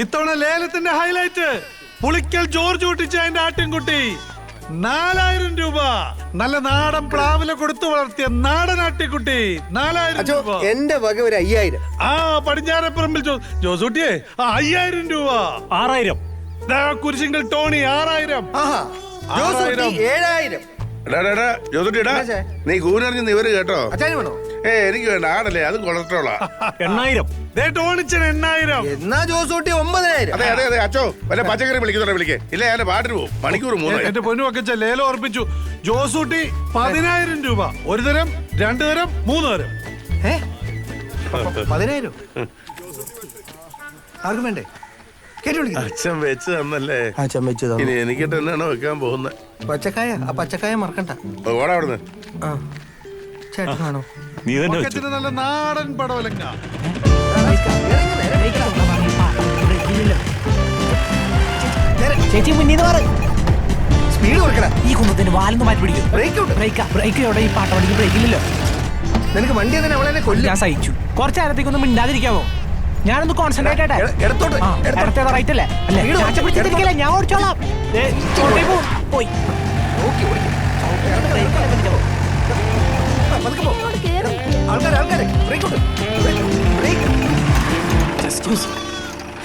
ഇത്തവണ ലേലത്തിന്റെ highlight Pulikkal George കുട്ടിച്ചായന്റെ ആട്ടിൻകുട്ടി 4000 രൂപ. നല്ല നാടൻ പ്ലാവില കൊടുത്തു വളർത്തിയ നാടൻ ആട്ടിൻകുട്ടി 4000 രൂപ. എന്റെ വക ഒരു 5000. ആ പടിഞ്ഞാറപ്പറമ്പിൽ ജോസൂട്ടിയെ 5000 രൂപ. 6000. കുരിശിങ്കൽ ടോണി 6000. 7000. നീ കൂനറിഞ്ഞ് നിവര് കേട്ടോ. അച്ചാന് വേണോ? എനിക്ക് വേണ്ട, ആടല്ലേ, അത് കൊളസ്ട്രോളാ. 8000. ടോണിച്ചൻ 8000. എന്നാ ജോസൂട്ടി 9000. അതെ അതെ അതെ അച്ചോ, വല്ല പച്ചക്കറി വിളിക്കുന്നുണ്ടോ? വിളിക്കേ, ഇല്ല ഞാൻ പാട്ടിന് പോകും. മണിക്കൂർ 3. എന്റെ പൊന്നു വെച്ച ലേലം ഉറപ്പിച്ചു. ജോസൂട്ടി 10000 രൂപ. 1 തരം, 2 തരം, 3 തരം. 10000. ആർക്കും വേണ്ടേ? അച്ഛൻ വെച്ച് തന്നല്ലേ. അച്ഛൻ വെച്ച് തന്നു. ഇനി എനിക്കിട്ട് എന്നാണോ വെക്കാൻ പോകുന്നത്? പച്ചക്കായ. ആ പച്ചക്കായ മറക്കണ്ട. ഓടാ അവിടുന്ന്. ആ ചേട്ടനാണോ? നീ തന്നെ വെച്ചു. പക്കത്തിന് നല്ല നാടൻ പടവലങ്ങ. ചേച്ചി മുന്നീന്ന് പറ. സ്പീഡ് കൊടുക്കല. ഈ കുന്നത്തിന് വാലൊന്ന് മാറ്റി പിടിക്കും. ബ്രേക്ക് എവിടെ? ഈ പാട്ട വണ്ടിക്ക് ബ്രേക്ക് ഇല്ലല്ലോ. നിനക്ക് വണ്ടി തന്നെ അവളെ കൊല്ലം. ഞാൻ സഹിച്ചു. കുറച്ച് നേരത്തേക്കൊന്നും മിണ്ടാതിരിക്കാമോ? ഞാനൊന്ന് കോൺസെൻട്രേറ്റ് ആയിട്ടെ. ഇടത്തോട്ട്. ഇടത്തേത് റൈറ്റ് അല്ലേ? അല്ലേ പിടിച്ചിരിക്കില്ല, ഞാൻ ഓടിച്ചോളാം. പോയി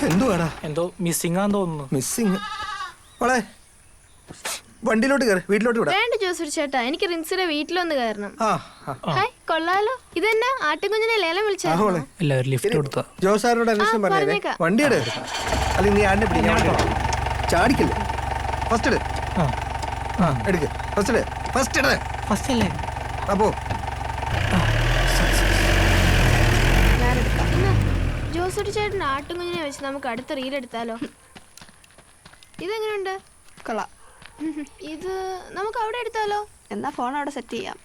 എന്തുവാടാ? എന്തോ മിസ്സിംഗ് ആന്ന് തോന്നുന്നു. മിസ്സിങ്. മോളെ വണ്ടിയിലോട്ട് കയറി, വീട്ടിലോട്ട് വിടാം. വേണ്ട ജോസൂട്ടി ചേട്ടാ, എനിക്ക് റിൻസിയുടെ വീട്ടിലൊന്ന് കയറണം. ആ കൊള്ളാലോ. ഇതെന്നാ ആട്ടിൻകുഞ്ഞിനെ ലേലം വിളിച്ചാണോ? എല്ലാവരും ലിഫ്റ്റ് കൊടുത്ത ജോസാറിനോട് അന്വേഷണം പറഞ്ഞേ. പറഞ്ഞേക്കാം. വണ്ടിയുടെ അല്ലെങ്കിൽ നീ ആടിനെ പിടിക്കാൻ ചാടിക്കില്ല. ഫസ്റ്റ് ഇട്. എടുക്ക്. ഫസ്റ്റ് ഇട്. ഫസ്റ്റ് ഇട്. ഫസ്റ്റ് അല്ലേ? അപ്പോ ജോസൂട്ടി ചേട്ടൻ ആട്ടിൻകുഞ്ഞിനെ വെച്ച് നമുക്ക് അടുത്ത റീൽ എടുത്താലോ? ഇതെങ്ങനെയുണ്ട്? കൊള്ളാം. ഇത് നമുക്ക് അവിടെ എടുത്താലോ? എന്നാ ഫോൺ അവിടെ സെറ്റ് ചെയ്യാം.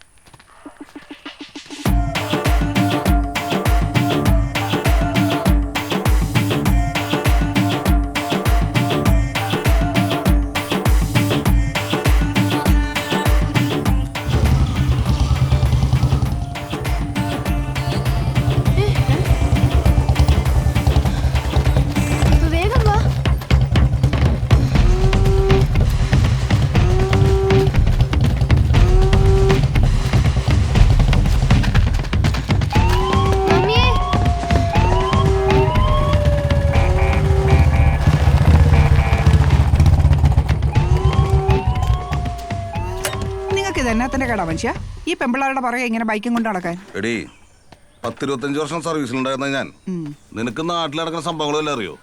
വേഗം വാ. മമ്മിയെ, നിങ്ങൾക്ക് ഇത് എന്നാത്തിന്റെ കേടാ മനുഷ്യ? ഈ പെമ്പിള്ളാരുടെ പുറകെ ഇങ്ങനെ ബൈക്കും കൊണ്ട് നടക്കാൻ? എടീ, 10-25 വർഷം സർവീസിലുണ്ടായിരുന്ന ഞാൻ, നിനക്ക് നാട്ടിൽ നടക്കുന്ന സംഭവങ്ങളെല്ലാം അറിയോ?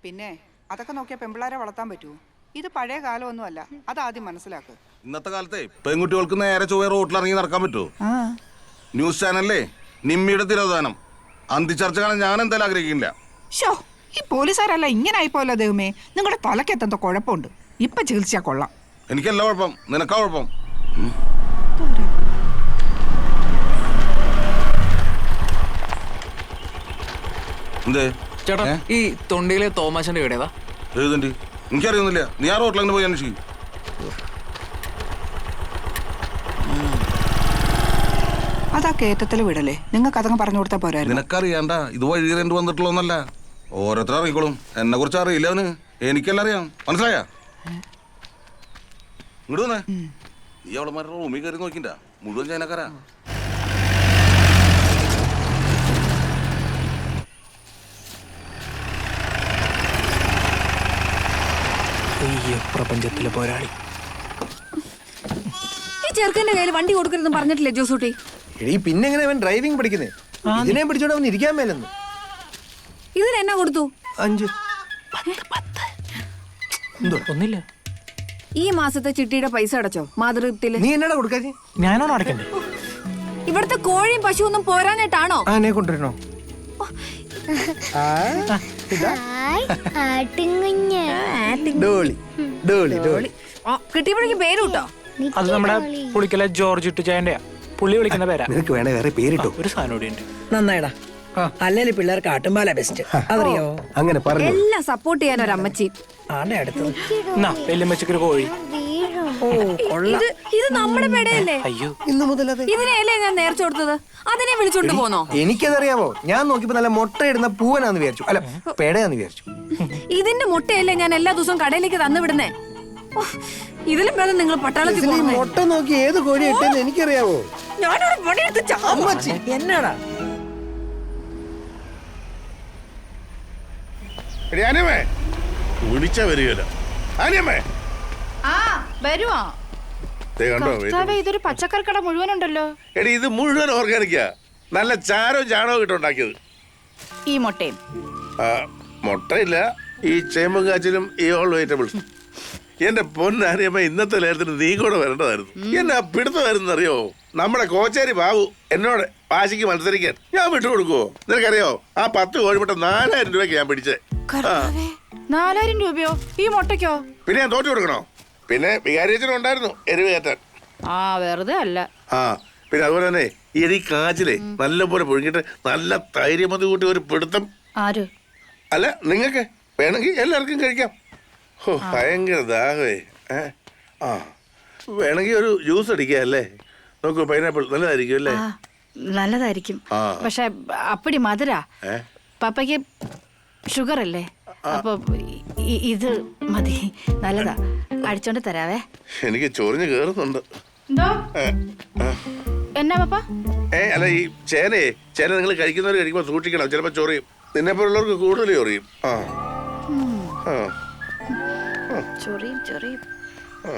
പിന്നെ അതൊക്കെ നോക്കിയാൽ പെമ്പിള്ളാരെ വളർത്താൻ പറ്റുമോ? ഇത് പഴയ കാലമൊന്നുമല്ല, അതാദ്യം മനസ്സിലാക്കുക. ഇന്നത്തെ കാലത്തെ പെൺകുട്ടികൾക്ക് നേരെ ചൊവ്വേ റോട്ടിലിറങ്ങി നടക്കാൻ പറ്റുമോ? ന്യൂസ് ചാനലിലെ നിമ്മിയുടെ തിരോധാനം അന്തിച്ചർച്ച കാണാൻ ഞാൻ എന്തായാലും ആഗ്രഹിക്കില്ല. ഷോ, ഈ പോലീസുകാരല്ല ഇങ്ങനെ ആയിപ്പോയല്ലോ ദൈവമേ. നിങ്ങളുടെ തലക്കെത്തെന്തോ കുഴപ്പമുണ്ട്. ഇപ്പൊ ചികിത്സിച്ചാ കൊള്ളാം. എനിക്കല്ല കുഴപ്പം, നിനക്കാ കുഴപ്പം. എന്തേ ചേട്ടാ, ഈ തൊണ്ടിയിലെ തോമാശന്റെ വീടേതാ? എഴുതണ്ടി എനിക്കറിയൊന്നുമില്ല. നീ ആ റോട്ടിലങ്ങനെ പോയി അന്വേഷിക്കും. അതാ കയറ്റത്തില് വീടല്ലേ? നിങ്ങൾക്ക് അതങ്ങ് പറഞ്ഞു കൊടുത്താൽ പോരായിരുന്നു? നിനക്കറിയാണ്ട, ഇത് വഴി രണ്ട് വന്നിട്ടുള്ളതൊന്നല്ല. ഓരോരുത്തർ അറിയിക്കോളും. എന്നെ കുറിച്ച് അറിയില്ല അവന്, എനിക്കെല്ലാം അറിയാം. മനസ്സിലായ? ഇങ്ങോട്ട് വന്നേ. നീ അവളമാരുടെ റൂമിൽ കയറി നോക്കിണ്ട, മുഴുവൻ ചൈനക്കാരാ. പ്രപഞ്ചത്തിലെ പോരാളി. ഈ ചെറുക്കന്റെ കയ്യിൽ വണ്ടി കൊടുക്കരുതെന്ന് പറഞ്ഞിട്ടില്ലേ ജോസൂട്ടി? പിന്നെ എങ്ങനെ അവൻ ഡ്രൈവിംഗ് പഠിക്കുന്നേ? ഇതിനെ പിടിച്ചോണ്ട് അവൻ ഇരിക്കാൻ മേലെന്ന്. ഇതിന് എന്നാ കൊടുത്തു? 5. ഒന്നില്ല. ഈ മാസത്തെ ചിട്ടിയുടെ പൈസ അടച്ചോ മാതൃത്വത്തില്? നീ എന്നാടാ കൊടുക്കാ? ഞാനാണോ അടക്കണ്ടേ? ഇവിടുത്തെ കോഴിയും പശുവൊന്നും പോരാനായിട്ടാണോ? ആനെ കൊണ്ടുവരണോ? കിട്ടിയപ്പോഴേക്കും പേര് കിട്ടോ? അത് നമ്മുടെ പുളിക്കല ജോർജ് കുട്ടിച്ചായന്റെയാ. പുള്ളി വിളിക്കുന്ന പേരാ. നിനക്ക് വേണേ വേറെ പേരിട്ടോ. ഒരു സാധനം കൂടി ഉണ്ട്. നന്നായിടാ. അല്ലെങ്കിൽ പിള്ളേർക്ക് ആട്ടുംപാല ബെസ്റ്റ്. അതറിയോ? അങ്ങനെ പറഞ്ഞു. എല്ലാം സപ്പോർട്ട് ചെയ്യാൻ ഒരു അമ്മച്ചി. ആടെ അടുത്ത് വെല്ലുമ്മച്ചക്കൊരു കോഴി. ഓ കൊള്ളാം. ഇത് നമ്മുടെ പെടയല്ലേ? ഇന്ന് മുതൽ അതെ. ഇതിനെയല്ലേ ഞാൻ നേർച്ച കൊടുത്തത്? അതിനെ വിളിച്ചോണ്ട് പോന്നോ? എനിക്കതറിയാമോ, ഞാൻ നോക്കിയപ്പോ നല്ല മുട്ടയിടുന്ന പൂവനാന്ന് വിചാരിച്ചു, അല്ല പേടയാന്ന് വിചാരിച്ചു. ഇതിന്റെ മുട്ടയല്ലേ ഞാൻ എല്ലാ ദിവസവും കടയിലേക്ക് തന്നു വിടുന്നേ? ഓ, ഇതിലും ഭേദം നിങ്ങൾ പട്ടാളത്തിൽ ഇതിൽ ഈ പോകണേ. മുട്ട നോക്കി ഏത് കോഴി ഇട്ടെന്ന് എനിക്കറിയാവോ. ഞാനിവിടെ പണിയെടുത്ത് ചാവും. അമ്മച്ചി എന്നാടാ എടി ആനിയമ്മേ, വിളിച്ചാ വരികയില്ല. ആനിയമ്മേ ആ വരുവാ. ദേ കണ്ടോ ഇതൊരു പച്ചക്കറി കട മുഴുവനുണ്ടല്ലോ. എടി ഇത് മുഴുവൻ ഓർഗാനിക്കാ, നല്ല ചാരവും ചാണകവും ഇട്ടുണ്ടാക്കിയത്. ഈ മുട്ടയും ആ, മുട്ടയില്ല, ഈ ചേമ്പും കാച്ചിലും ഈ ഓൾ വെജിറ്റബിൾസ്. എന്റെ പൊന്നാനിയമ്മ, ഇന്നത്തെ ലേലത്തിന് നീ കൂടെ വരേണ്ടതായിരുന്നു. എന്നെ പിടുത്തമായിരുന്നു അറിയോ. നമ്മുടെ കോച്ചേരി ബാബു എന്നോട് വാശിക്ക് മത്സരിക്കാൻ ഞാൻ വിട്ടുകൊടുക്കുവോ? നിനക്കറിയോ, ആ 10 കോഴിമുട്ട 4000 രൂപയ്ക്ക് ഞാൻ പിടിച്ചേ. 4000 രൂപയോ ഈ മുട്ടയ്ക്കോ? പിന്നെ ഞാൻ തോറ്റു കൊടുക്കണോ? പിന്നെ വികാരിയച്ഛനും ഉണ്ടായിരുന്നു എരിവ് കയറ്റാൻ. ആ വെറുതെ അല്ല. ആ പിന്നെ അതുപോലെ തന്നെ ഈ കാച്ചിലെ നല്ലപോലെ പുഴുങ്ങിയിട്ട് നല്ല തൈര്യമതി കൂട്ടി ഒരു പിടുത്തം. ആര്? അല്ല, നിങ്ങൾക്ക് വേണമെങ്കിൽ എല്ലാവർക്കും കഴിക്കാം. ഓ ഭയങ്കര ദാഹമേ. ആ വേണമെങ്കിൽ ഒരു ജ്യൂസ് അടിക്കാം അല്ലേ? നോക്കൂ, പൈനാപ്പിൾ നല്ലതായിരിക്കും അല്ലേ? നല്ലതായിരിക്കും, ആ. പക്ഷെ അപ്പടി മധുര. പപ്പയ്ക്ക് ഷുഗർ അല്ലേ, അപ്പൊ ഇത് മതി. നല്ലതാ, അടിച്ചോണ്ട് തരാവേ. എനിക്ക് ചൊറിഞ്ഞ് കേറുന്നുണ്ട്. എന്നാ പപ്പ? അല്ല, ഈ ചേന നിങ്ങൾ കഴിക്കുന്നവർ കഴിക്കുമ്പോൾ സൂക്ഷിക്കണം, ചിലപ്പോൾ ചൊറിയും. നിന്നെപ്പോലുള്ളവർക്ക് കൂടുതൽ ചൊറിയും. ആ ചൊറിയും ചൊറിയും. ആ